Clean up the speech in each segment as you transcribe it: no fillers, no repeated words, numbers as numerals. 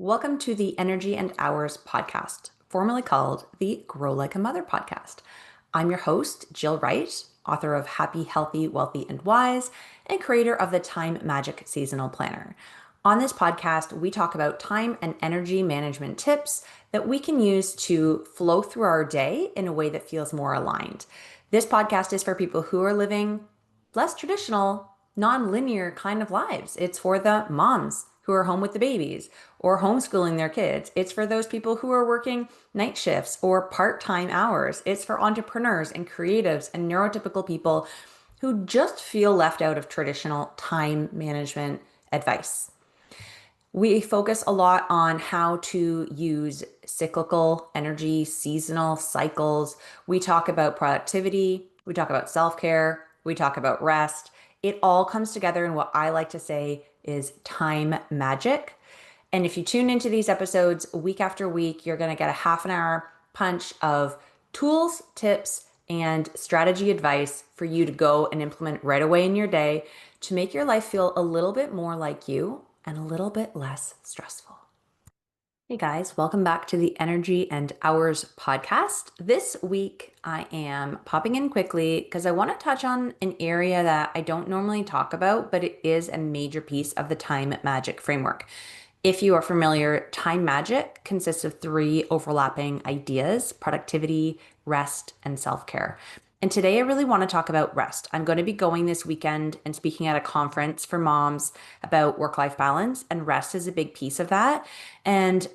Welcome to the Energy and Hours podcast, formerly called the Grow Like a Mother podcast. I'm your host, Jill Wright, author of Happy, Healthy, Wealthy, and Wise, and creator of the Time Magic Seasonal Planner. On this podcast, we talk about time and energy management tips that we can use to flow through our day in a way that feels more aligned. This podcast is for people who are living less traditional, non-linear kind of lives. It's for the moms who are home with the babies or homeschooling their kids. It's for those people who are working night shifts or part-time hours. It's for entrepreneurs and creatives and neurotypical people who just feel left out of traditional time management advice. We focus a lot on how to use cyclical energy, seasonal cycles. We talk about productivity. We talk about self-care. We talk about rest. It all comes together in what I like to say is time magic. And if you tune into these episodes week after week, you're going to get a half an hour punch of tools, tips, and strategy advice for you to go and implement right away in your day to make your life feel a little bit more like you and a little bit less stressful. Hey guys, welcome back to the Energy and Hours podcast. This week, I am popping in quickly because I want to touch on an area that I don't normally talk about, but it is a major piece of the time magic framework. If you are familiar, time magic consists of three overlapping ideas: productivity, rest, and self-care. And today I really want to talk about rest. I'm going to be going this weekend and speaking at a conference for moms about work-life balance, and rest is a big piece of that. And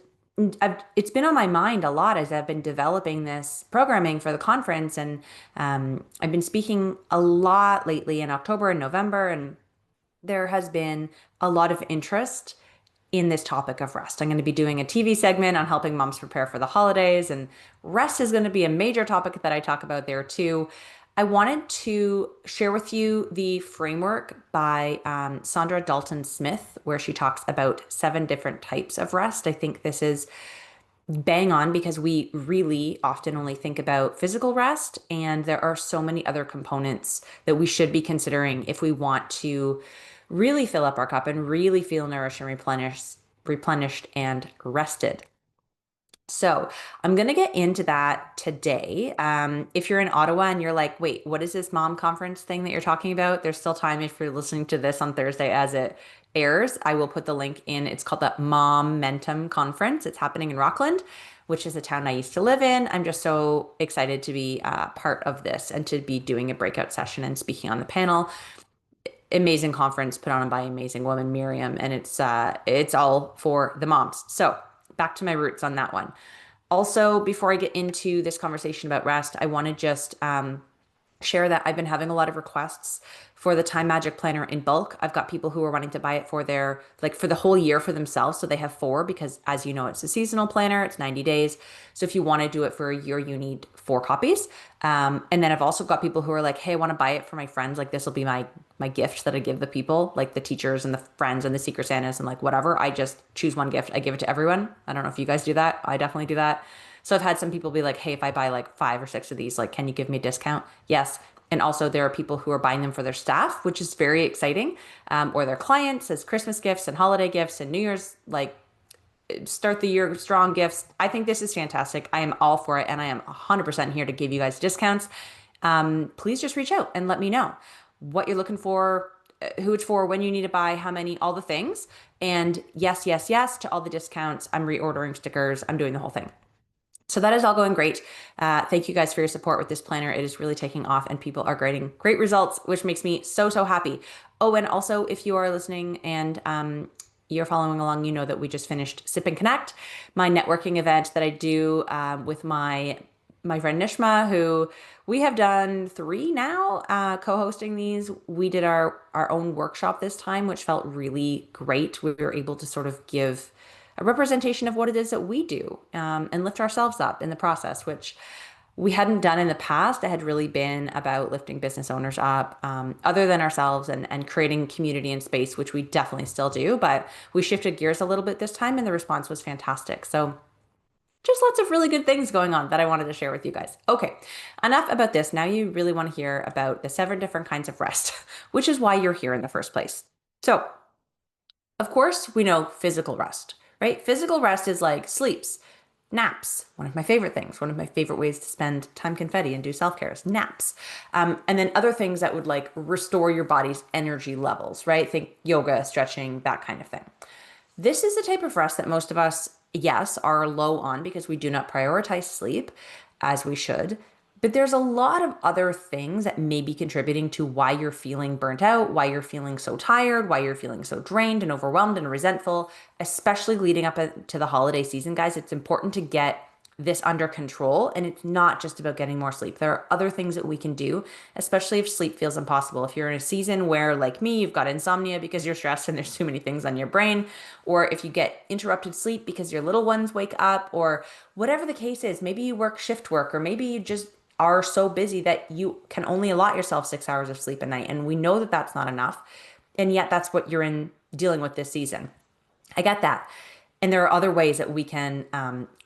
it's been on my mind a lot as I've been developing this programming for the conference. And I've been speaking a lot lately in October and November, and there has been a lot of interest in this topic of rest. I'm going to be doing a TV segment on helping moms prepare for the holidays, and rest is going to be a major topic that I talk about there too. I wanted to share with you the framework by Saundra Dalton-Smith, where she talks about 7 different types of rest. I think this is bang on because we really often only think about physical rest, and there are so many other components that we should be considering if we want to really fill up our cup and really feel nourished and replenished and rested. So I'm going to get into that today. If you're in Ottawa and you're like, wait, what is this mom conference thing that you're talking about? There's still time if you're listening to this on Thursday as it airs. I will put the link in. It's called the Momentum Conference. It's happening in Rockland, which is a town I used to live in. I'm just so excited to be part of this and to be doing a breakout session and speaking on the panel. Amazing conference put on by amazing woman, Miriam, and it's all for the moms. So back to my roots on that one. Also, before I get into this conversation about rest, I want to just share that I've been having a lot of requests for the Time Magic Planner in bulk. I've got people who are wanting to buy it for their, like for the whole year for themselves. So they have 4 because as you know, it's a seasonal planner, it's 90 days. So if you want to do it for a year, you need 4 copies. And then I've also got people who are like, hey, I want to buy it for my friends. Like this will be my gift that I give the people, like the teachers and the friends and the Secret Santas and like whatever. I just choose one gift. I give it to everyone. I don't know if you guys do that. I definitely do that. So I've had some people be like, hey, if I buy like 5 or 6 of these, like, can you give me a discount? Yes. And also there are people who are buying them for their staff, which is very exciting, or their clients as Christmas gifts and holiday gifts and New Year's, like start the year strong gifts. I think this is fantastic. I am all for it. And I am 100% here to give you guys discounts. Please just reach out and let me know what you're looking for, who it's for, when you need to buy, how many, all the things. And yes, yes, yes to all the discounts. I'm reordering stickers. I'm doing the whole thing. So that is all going great. Thank you guys for your support with this planner. It is really taking off and people are getting great results, which makes me so, so happy. Oh, and also if you are listening and you're following along, you know that we just finished Sip and Connect, my networking event that I do with my friend Nishma, who we have done 3 now, co-hosting these. We did our own workshop this time, which felt really great. We were able to sort of give a representation of what it is that we do and lift ourselves up in the process, which we hadn't done in the past. It had really been about lifting business owners up other than ourselves and creating community and space, which we definitely still do. But we shifted gears a little bit this time and the response was fantastic. So just lots of really good things going on that I wanted to share with you guys. Okay, enough about this. Now you really want to hear about the 7 different kinds of rest, which is why you're here in the first place. So, of course, we know physical rest. right? Physical rest is like sleeps, naps, one of my favorite things, one of my favorite ways to spend time confetti and do self-care is naps. And then other things that would like restore your body's energy levels, right? Think yoga, stretching, that kind of thing. This is the type of rest that most of us, yes, are low on because we do not prioritize sleep as we should. But there's a lot of other things that may be contributing to why you're feeling burnt out, why you're feeling so tired, why you're feeling so drained and overwhelmed and resentful, especially leading up to the holiday season, guys. It's important to get this under control. And it's not just about getting more sleep. There are other things that we can do, especially if sleep feels impossible. If you're in a season where, like me, you've got insomnia because you're stressed and there's too many things on your brain, or if you get interrupted sleep because your little ones wake up, or whatever the case is, maybe you work shift work, or maybe you just are so busy that you can only allot yourself 6 hours of sleep a night. And we know that that's not enough. And yet that's what you're in dealing with this season. I get that. And there are other ways that we can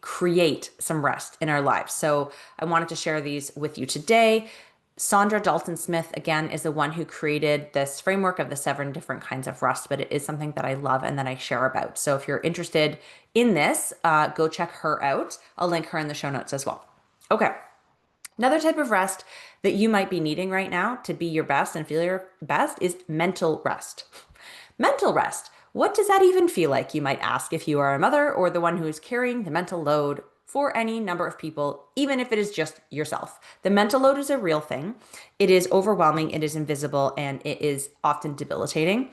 create some rest in our lives. So I wanted to share these with you today. Saundra Dalton-Smith, again, is the one who created this framework of the 7 different kinds of rest, but it is something that I love and that I share about. So if you're interested in this, go check her out. I'll link her in the show notes as well. Okay. Another type of rest that you might be needing right now to be your best and feel your best is mental rest. Mental rest. What does that even feel like, you might ask, if you are a mother or the one who is carrying the mental load for any number of people, even if it is just yourself. The mental load is a real thing. It is overwhelming, it is invisible, and it is often debilitating.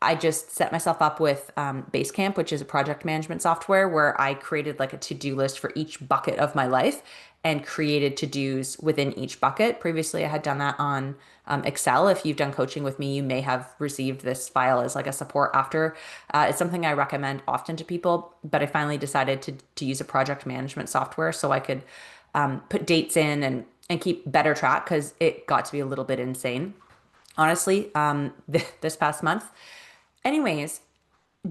I just set myself up with Basecamp, which is a project management software where I created like a to-do list for each bucket of my life and created to-dos within each bucket. Previously, I had done that on Excel. If you've done coaching with me, you may have received this file as like a support after. It's something I recommend often to people, but I finally decided to use a project management software so I could put dates in and keep better track because it got to be a little bit insane, honestly, this past month. Anyways,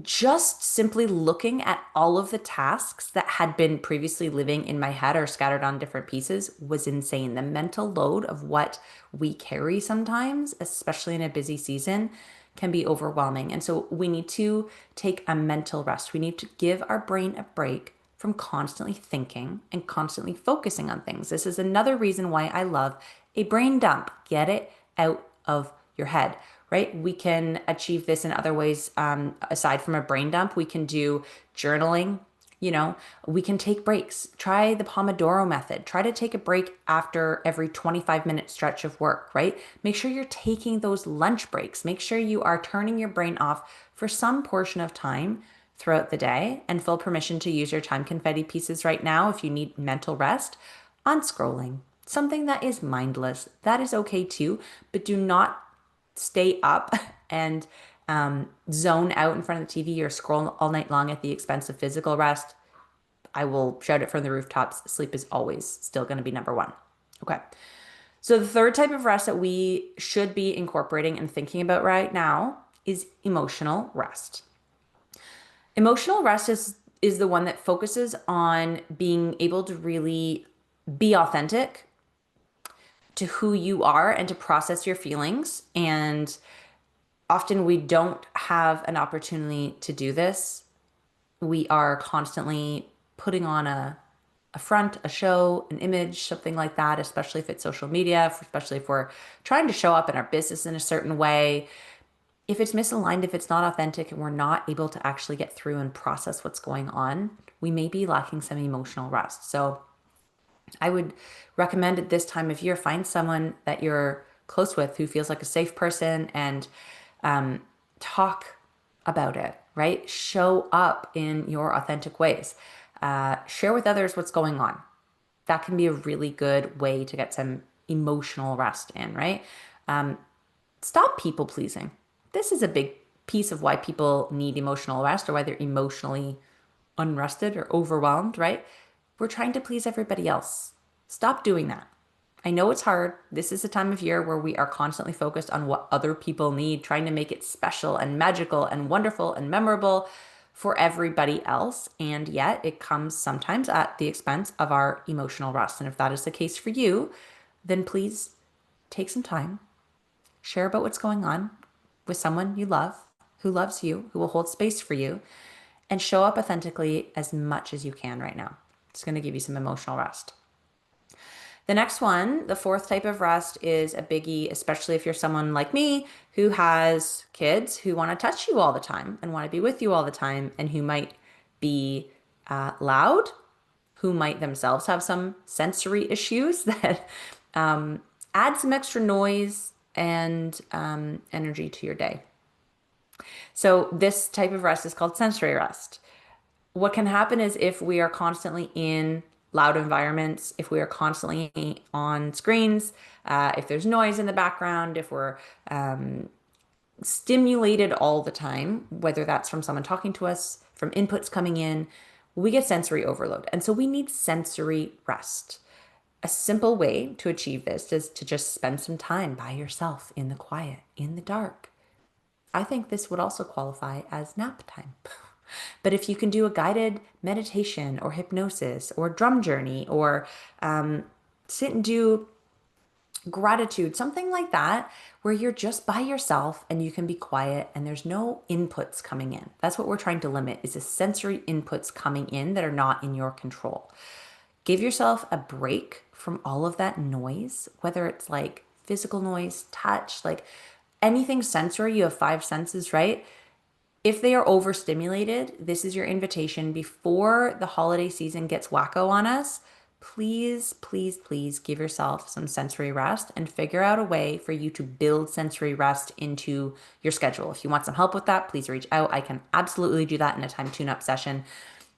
just simply looking at all of the tasks that had been previously living in my head or scattered on different pieces was insane. The mental load of what we carry sometimes, especially in a busy season, can be overwhelming. And so we need to take a mental rest. We need to give our brain a break from constantly thinking and constantly focusing on things. This is another reason why I love a brain dump. Get it out of your head, right? We can achieve this in other ways. Aside from a brain dump, we can do journaling. We can take breaks. Try the Pomodoro method. Try to take a break after every 25-minute stretch of work, right? Make sure you're taking those lunch breaks. Make sure you are turning your brain off for some portion of time throughout the day, and full permission to use your time confetti pieces right now if you need mental rest on scrolling. Something that is mindless. That is okay too, but do not stay up and zone out in front of the TV or scroll all night long at the expense of physical rest. I will shout it from the rooftops. Sleep is always still going to be number one. Okay. So the third type of rest that we should be incorporating and thinking about right now is emotional rest. Emotional rest is the one that focuses on being able to really be authentic to who you are and to process your feelings. And often we don't have an opportunity to do this. We are constantly putting on a front, a show, an image, something like that, especially if it's social media, especially if we're trying to show up in our business in a certain way. If it's misaligned, if it's not authentic, and we're not able to actually get through and process what's going on, we may be lacking some emotional rest. So I would recommend at this time of year, find someone that you're close with who feels like a safe person, and talk about it, right? Show up in your authentic ways. Share with others what's going on. That can be a really good way to get some emotional rest in, right? Stop people pleasing. This is a big piece of why people need emotional rest, or why they're emotionally unrested or overwhelmed, right? We're trying to please everybody else. Stop doing that. I know it's hard. This is a time of year where we are constantly focused on what other people need, trying to make it special and magical and wonderful and memorable for everybody else. And yet it comes sometimes at the expense of our emotional rest. And if that is the case for you, then please take some time, share about what's going on with someone you love, who loves you, who will hold space for you, and show up authentically as much as you can right now. It's going to give you some emotional rest. The next one, the fourth type of rest, is a biggie, especially if you're someone like me who has kids who want to touch you all the time and want to be with you all the time, and who might be loud, who might themselves have some sensory issues that add some extra noise and energy to your day. So, this type of rest is called sensory rest. What can happen is if we are constantly in loud environments, if we are constantly on screens, if there's noise in the background, if we're stimulated all the time, whether that's from someone talking to us, from inputs coming in, we get sensory overload. And so we need sensory rest. A simple way to achieve this is to just spend some time by yourself in the quiet, in the dark. I think this would also qualify as nap time. But if you can do a guided meditation or hypnosis or drum journey or sit and do gratitude, something like that, where you're just by yourself and you can be quiet and there's no inputs coming in. That's what we're trying to limit, is the sensory inputs coming in that are not in your control. Give yourself a break from all of that noise, whether it's like physical noise, touch, like anything sensory. You have five senses, right? If they are overstimulated, this is your invitation before the holiday season gets wacko on us. Please, please, please give yourself some sensory rest and figure out a way for you to build sensory rest into your schedule. If you want some help with that, please reach out. I can absolutely do that in a time tune-up session.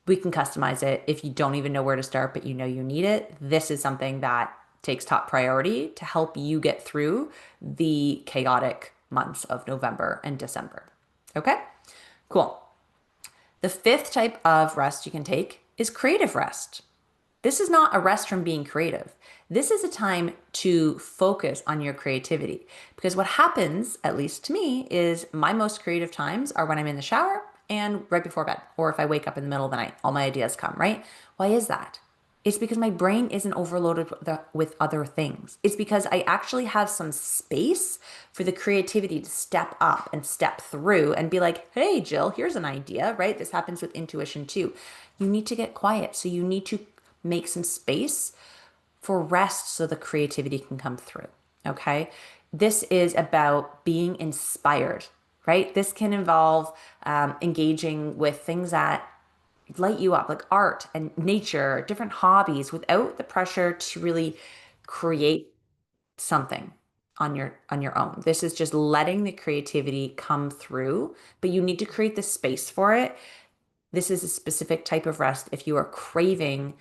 We can customize it. If you don't even know where to start, but you know you need it, this is something that takes top priority to help you get through the chaotic months of November and December. Okay? Cool. The fifth type of rest you can take is creative rest. This is not a rest from being creative. This is a time to focus on your creativity. Because what happens, at least to me, is my most creative times are when I'm in the shower and right before bed, or if I wake up in the middle of the night, all my ideas come, right? Why is that? It's because my brain isn't overloaded with other things. It's because I actually have some space for the creativity to step up and step through and be like, hey, Jill, here's an idea, right? This happens with intuition too. You need to get quiet. So you need to make some space for rest so the creativity can come through. Okay. This is about being inspired, right? This can involve engaging with things that light you up, like art and nature, different hobbies, without the pressure to really create something on your own. This is just letting the creativity come through, but you need to create the space for it. This is a specific type of rest. If you are craving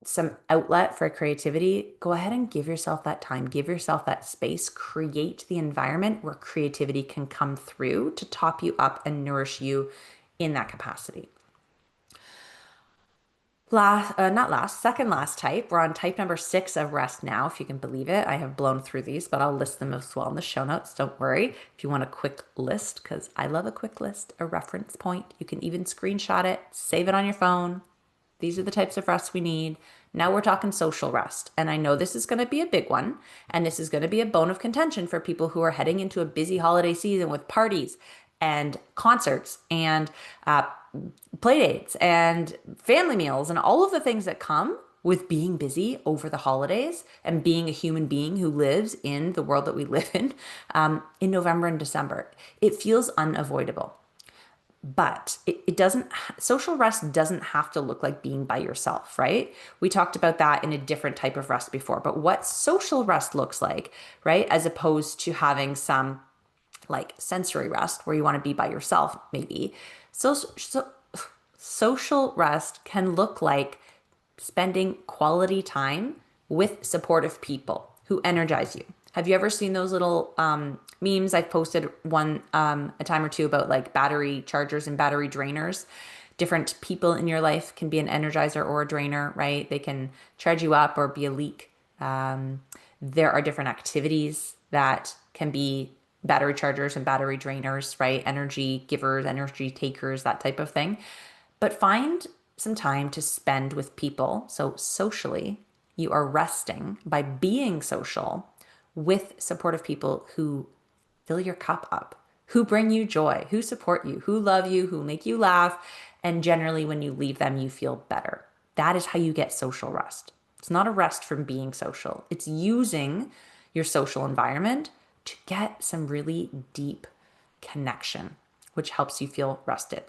some outlet for creativity, go ahead and give yourself that time, give yourself that space, create the environment where creativity can come through to top you up and nourish you in that capacity. Second last type. We're on type number 6 of rest now, if you can believe it. I have blown through these, but I'll list them as well in the show notes. Don't worry if you want a quick list, because I love a quick list, a reference point. You can even screenshot it, save it on your phone. These are the types of rest we need. Now we're talking social rest. And I know this is going to be a big one. And this is going to be a bone of contention for people who are heading into a busy holiday season with parties and concerts and play dates and family meals and all of the things that come with being busy over the holidays and being a human being who lives in the world that we live in November and December. It feels unavoidable. But it doesn't, social rest doesn't have to look like being by yourself, right? We talked about that in a different type of rest before, but what social rest looks like, right? As opposed to having some like sensory rest where you want to be by yourself, maybe. Social rest can look like spending quality time with supportive people who energize you. Have you ever seen those little memes? I've posted one a time or two about like battery chargers and battery drainers. Different people in your life can be an energizer or a drainer, right? They can charge you up or be a leak. There are different activities that can be battery chargers and battery drainers, right? Energy givers, energy takers, that type of thing. But find some time to spend with people. So socially, you are resting by being social with supportive people who fill your cup up, who bring you joy, who support you, who love you, who make you laugh. And generally, when you leave them, you feel better. That is how you get social rest. It's not a rest from being social, it's using your social environment to get some really deep connection, which helps you feel rested.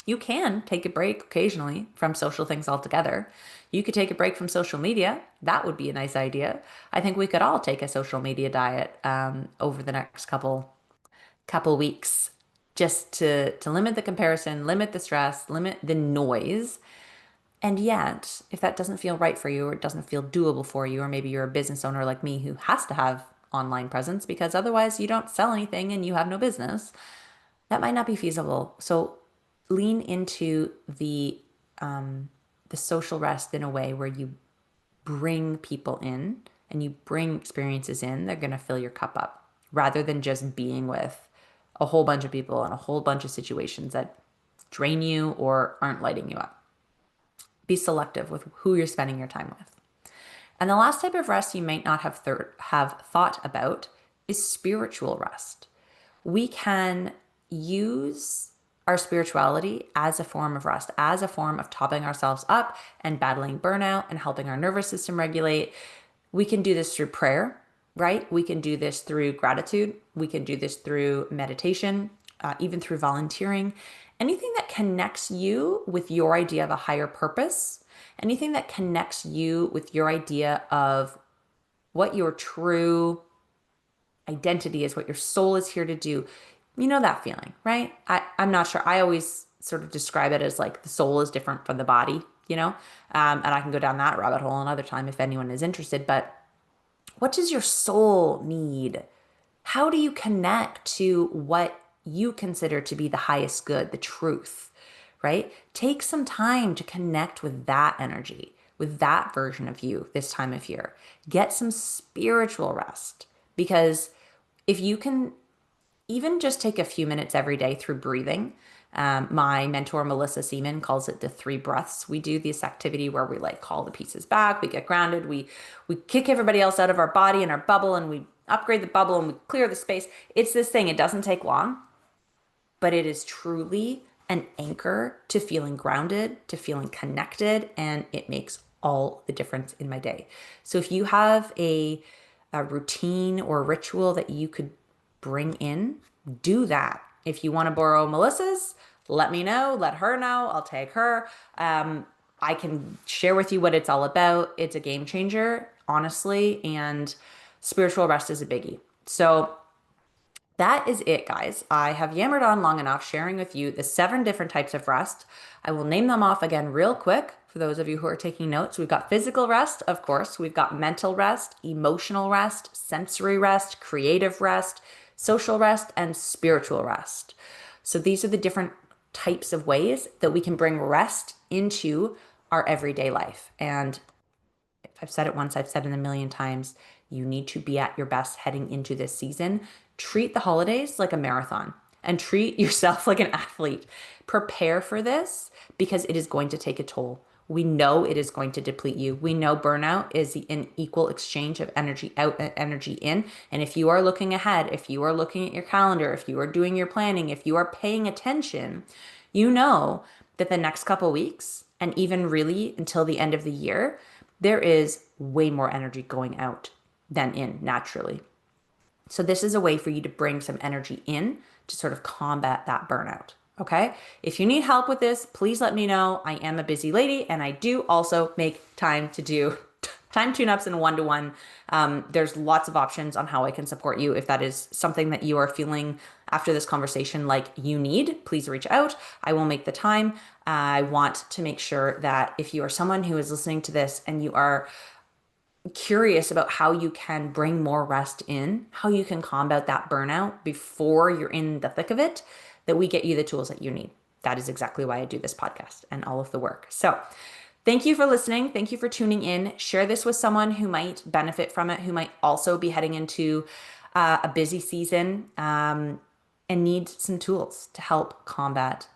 You can take a break occasionally from social things altogether. You could take a break from social media. That would be a nice idea. I think we could all take a social media diet over the next couple weeks, just to limit the comparison, limit the stress, limit the noise. And yet, if that doesn't feel right for you, or it doesn't feel doable for you, or maybe you're a business owner like me who has to have online presence because otherwise you don't sell anything and you have no business, that might not be feasible. So lean into the social rest in a way where you bring people in and you bring experiences in. They're going to fill your cup up rather than just being with a whole bunch of people and a whole bunch of situations that drain you or aren't lighting you up. Be selective with who you're spending your time with. And the last type of rest you might not have thought about is spiritual rest. We can use our spirituality as a form of rest, as a form of topping ourselves up and battling burnout and helping our nervous system regulate. We can do this through prayer, right? We can do this through gratitude. We can do this through meditation, even through volunteering. Anything that connects you with your idea of a higher purpose, anything that connects you with your idea of what your true identity is, what your soul is here to do. You know that feeling, right? I'm not sure. I always sort of describe it as like the soul is different from the body, and I can go down that rabbit hole another time if anyone is interested. But what does your soul need? How do you connect to what you consider to be the highest good, the truth, right? Take some time to connect with that energy, with that version of you this time of year. Get some spiritual rest because if you can even just take a few minutes every day through breathing, my mentor, Melissa Seaman, calls it the 3 breaths. We do this activity where we like call the pieces back, we get grounded, we kick everybody else out of our body and our bubble, and we upgrade the bubble and we clear the space. It's this thing. It doesn't take long, but it is truly an anchor to feeling grounded, to feeling connected, and it makes all the difference in my day. So if you have a routine or ritual that you could bring in, do that. If you want to borrow Melissa's, let me know, let her know, I'll tag her. I can share with you what it's all about. It's a game changer, honestly, and spiritual rest is a biggie. So that is it, guys. I have yammered on long enough sharing with you the 7 different types of rest. I will name them off again real quick for those of you who are taking notes. We've got physical rest, of course. We've got mental rest, emotional rest, sensory rest, creative rest, social rest, and spiritual rest. So these are the different types of ways that we can bring rest into our everyday life. And if I've said it once, I've said it a million times. You need to be at your best heading into this season. Treat the holidays like a marathon and treat yourself like an athlete. Prepare for this because it is going to take a toll. We know it is going to deplete you. We know burnout is an equal exchange of energy out and energy in. And if you are looking ahead, if you are looking at your calendar, if you are doing your planning, if you are paying attention, you know that the next couple weeks and even really until the end of the year, there is way more energy going out than in naturally. So this is a way for you to bring some energy in to sort of combat that burnout. Okay. If you need help with this, please let me know. I am a busy lady and I do also make time to do time tune-ups and one-to-one. There's lots of options on how I can support you. If that is something that you are feeling after this conversation like you need, please reach out. I will make the time. I want to make sure that if you are someone who is listening to this and you are curious about how you can bring more rest in, how you can combat that burnout before you're in the thick of it, that we get you the tools that you need. That is exactly why I do this podcast and all of the work. So thank you for listening. Thank you for tuning in. Share this with someone who might benefit from it, who might also be heading into a busy season and need some tools to help combat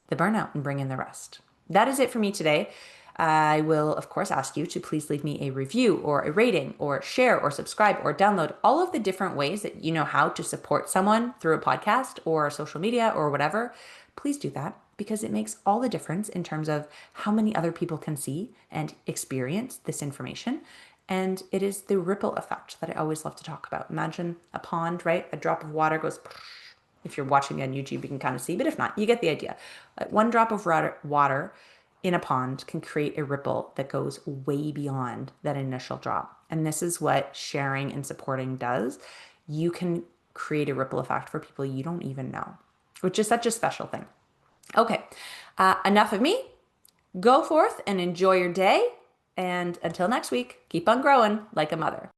the burnout and bring in the rest. That is it for me today. I will, of course, ask you to please leave me a review or a rating or share or subscribe or download all of the different ways that you know how to support someone through a podcast or social media or whatever. Please do that because it makes all the difference in terms of how many other people can see and experience this information. And it is the ripple effect that I always love to talk about. Imagine a pond, right? A drop of water goes, if you're watching me on YouTube, you can kind of see, but if not, you get the idea. One drop of water in a pond can create a ripple that goes way beyond that initial drop. And this is what sharing and supporting does. You can create a ripple effect for people you don't even know, which is such a special thing. Okay, enough of me. Go forth and enjoy your day. And until next week, keep on growing like a mother.